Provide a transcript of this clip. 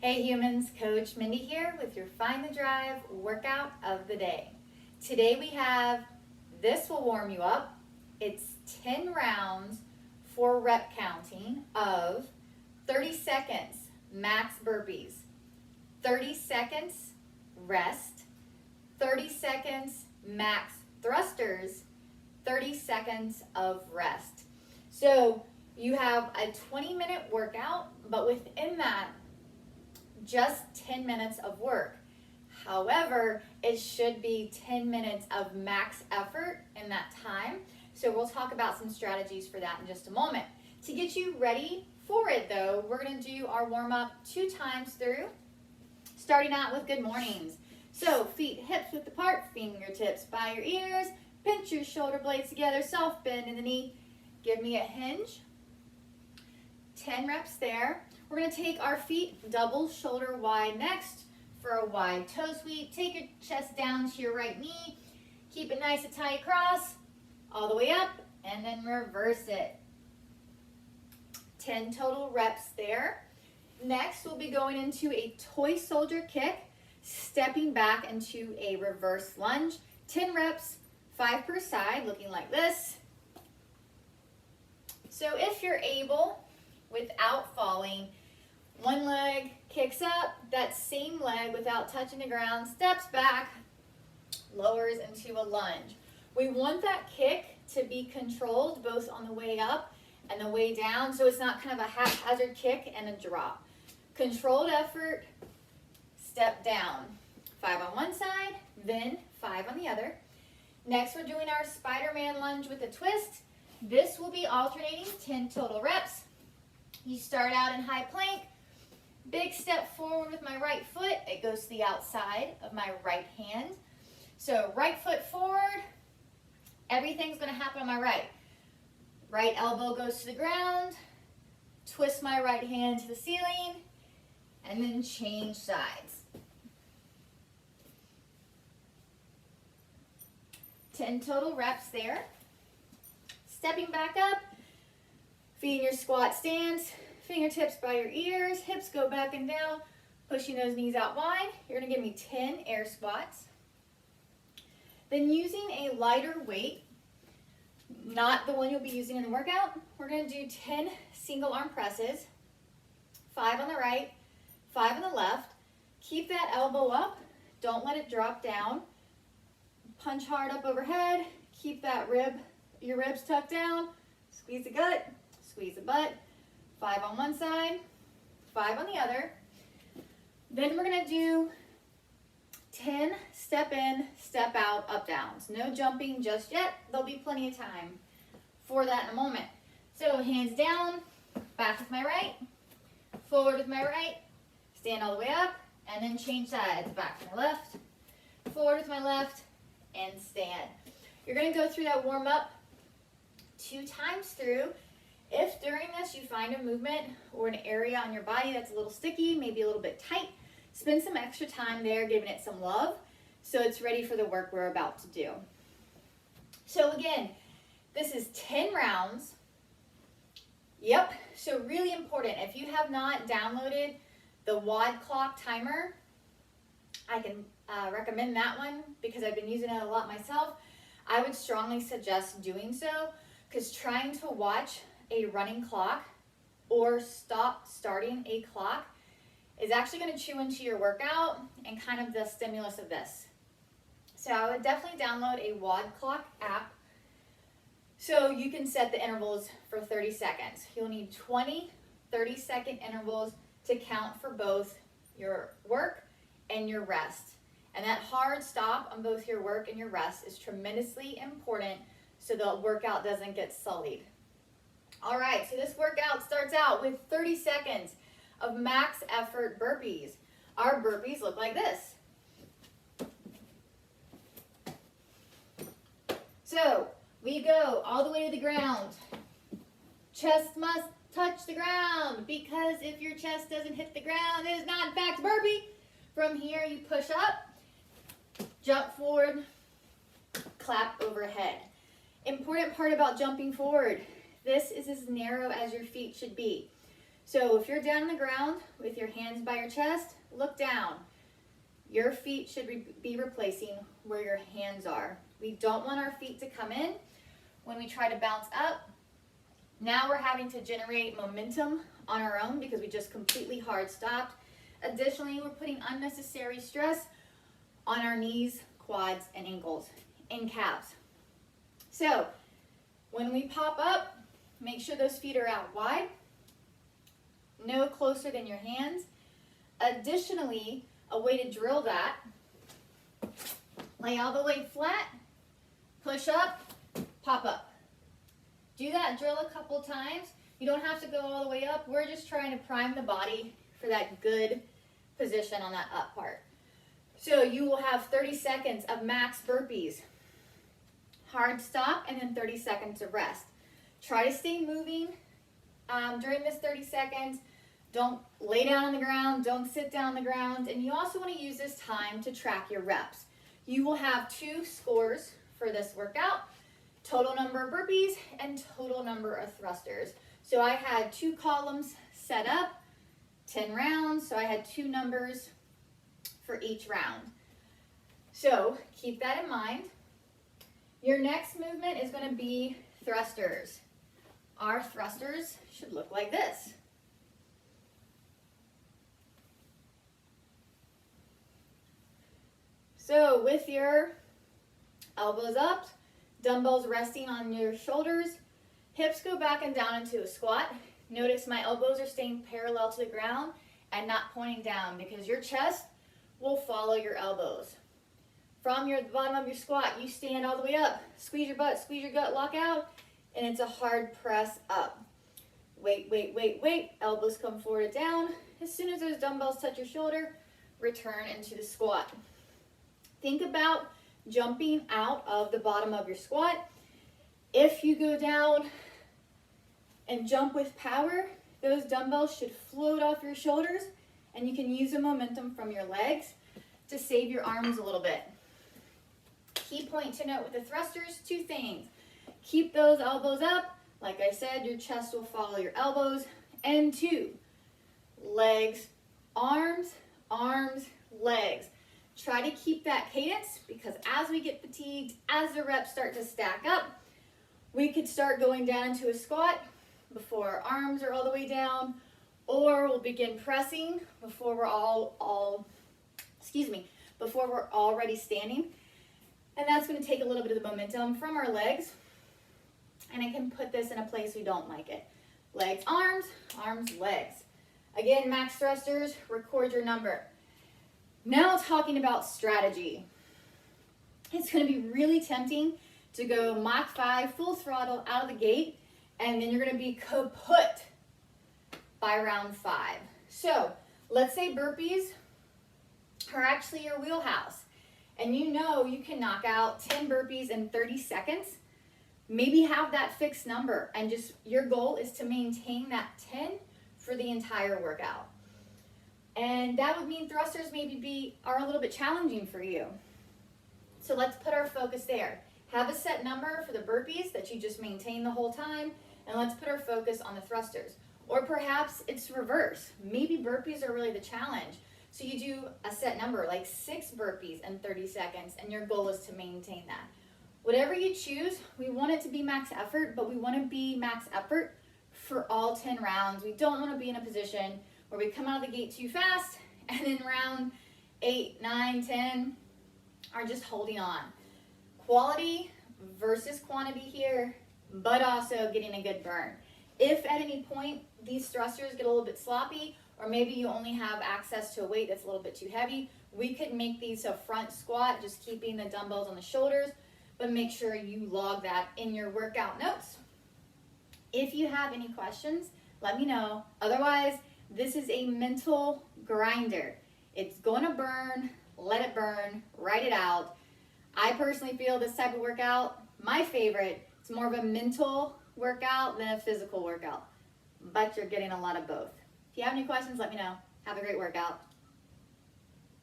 Hey humans, Coach Mindy here with your Find the Drive workout of the day. Today we have, this will warm you up. It's 10 rounds for rep counting of 30 seconds max burpees, 30 seconds rest, 30 seconds max thrusters, 30 seconds of rest. So you have a 20-minute workout, but within that, just 10 minutes of work. However, it should be 10 minutes of max effort in that time. So we'll talk about some strategies for that in just a moment. To get you ready for it though, we're gonna do our warm up 2 times through, starting out with good mornings. So feet hips width apart, fingertips by your ears, pinch your shoulder blades together, soft bend in the knee, give me a hinge. 10 reps there. We're going to take our feet double shoulder wide next for a wide toe sweep. Take your chest down to your right knee. Keep it nice and tight across, all the way up, and then reverse it. 10 total reps there. Next, we'll be going into a toy soldier kick, stepping back into a reverse lunge. 10 reps, 5 per side, looking like this. So if you're able, without falling, one leg kicks up, that same leg without touching the ground steps back, lowers into a lunge. We want that kick to be controlled both on the way up and the way down, so it's not kind of a haphazard kick and a drop. Controlled effort, step down. 5 on one side, then 5 on the other. Next, we're doing our Spider-Man lunge with a twist. This will be alternating 10 total reps. You start out in high plank, big step forward with my right foot. It goes to the outside of my right hand. So right foot forward, everything's gonna happen on my right. Right elbow goes to the ground, twist my right hand to the ceiling, and then change sides. 10 total reps there. Stepping back up, feet in your squat stance, fingertips by your ears, hips go back and down, pushing those knees out wide. You're gonna give me 10 air squats. Then using a lighter weight, not the one you'll be using in the workout, we're gonna do 10 single arm presses, 5 on the right, 5 on the left. Keep that elbow up, don't let it drop down. Punch hard up overhead, keep that your ribs tucked down, squeeze the gut, squeeze the butt. 5 on one side, 5 on the other. Then we're gonna do 10 step in, step out, up downs. No jumping just yet. There'll be plenty of time for that in a moment. So hands down, back with my right, forward with my right, stand all the way up, and then change sides. Back to my left, forward with my left, and stand. You're gonna go through that warm up 2 times through. If during this you find a movement or an area on your body that's a little sticky, maybe a little bit tight, spend some extra time there giving it some love so it's ready for the work we're about to do. So again, this is 10 rounds. Yep, so really important. If you have not downloaded the WOD clock timer, I can recommend that one because I've been using it a lot myself. I would strongly suggest doing so because trying to watch a running clock or starting a clock is actually going to chew into your workout and kind of the stimulus of this. So I would definitely download a WOD clock app so you can set the intervals for 30 seconds. You'll need 20 30-second intervals to count for both your work and your rest. And that hard stop on both your work and your rest is tremendously important so the workout doesn't get sullied. All right, so this workout starts out with 30 seconds of max effort burpees. Our burpees look like this. So we go all the way to the ground. Chest must touch the ground because if your chest doesn't hit the ground, it is not in fact a burpee. From here you push up, jump forward, clap overhead. Important part about jumping forward. This is as narrow as your feet should be. So if you're down on the ground with your hands by your chest, look down. Your feet should be replacing where your hands are. We don't want our feet to come in when we try to bounce up. Now we're having to generate momentum on our own because we just completely hard stopped. Additionally, we're putting unnecessary stress on our knees, quads, and ankles, and calves. So when we pop up, make sure those feet are out wide, no closer than your hands. Additionally, a way to drill that, lay all the way flat, push up, pop up. Do that drill a couple times. You don't have to go all the way up. We're just trying to prime the body for that good position on that up part. So you will have 30 seconds of max burpees. Hard stop and then 30 seconds of rest. Try to stay moving during this 30 seconds. Don't lay down on the ground, don't sit down on the ground, and you also want to use this time to track your reps. You will have 2 scores for this workout, total number of burpees and total number of thrusters. So I had 2 columns set up, 10 rounds, so I had 2 numbers for each round. So keep that in mind. Your next movement is going to be thrusters. Our thrusters should look like this. So with your elbows up, dumbbells resting on your shoulders, hips go back and down into a squat. Notice my elbows are staying parallel to the ground and not pointing down because your chest will follow your elbows. From the bottom of your squat, you stand all the way up, squeeze your butt, squeeze your gut, lock out, and it's a hard press up. Wait, wait, wait, wait. Elbows come forward and down. As soon as those dumbbells touch your shoulder, return into the squat. Think about jumping out of the bottom of your squat. If you go down and jump with power, those dumbbells should float off your shoulders and you can use the momentum from your legs to save your arms a little bit. Key point to note with the thrusters, 2 things. Keep those elbows up. Like I said, your chest will follow your elbows. And 2, legs, arms, arms, legs. Try to keep that cadence because as we get fatigued, as the reps start to stack up, we could start going down into a squat before our arms are all the way down, or we'll begin pressing before we're before we're already standing. And that's going to take a little bit of the momentum from our legs, and I can put this in a place we don't like it. Legs, arms, arms, legs. Again, max thrusters, record your number. Now talking about strategy. It's going to be really tempting to go Mach 5, full throttle out of the gate, and then you're going to be kaput by round 5. So let's say burpees are actually your wheelhouse, and you know you can knock out 10 burpees in 30 seconds. Maybe have that fixed number, and just your goal is to maintain that 10 for the entire workout. And that would mean thrusters maybe are a little bit challenging for you. So let's put our focus there. Have a set number for the burpees that you just maintain the whole time, and let's put our focus on the thrusters. Or perhaps it's reverse. Maybe burpees are really the challenge. So you do a set number, like 6 burpees in 30 seconds, and your goal is to maintain that. Whatever you choose, we want it to be max effort, but we want to be max effort for all 10 rounds. We don't want to be in a position where we come out of the gate too fast, and then round 8, 9, 10 are just holding on. Quality versus quantity here, but also getting a good burn. If at any point these thrusters get a little bit sloppy, or maybe you only have access to a weight that's a little bit too heavy, we could make these a front squat, just keeping the dumbbells on the shoulders, but make sure you log that in your workout notes. If you have any questions, let me know. Otherwise, this is a mental grinder. It's going to burn, let it burn, write it out. I personally feel this type of workout, my favorite, it's more of a mental workout than a physical workout, but you're getting a lot of both. If you have any questions, let me know. Have a great workout.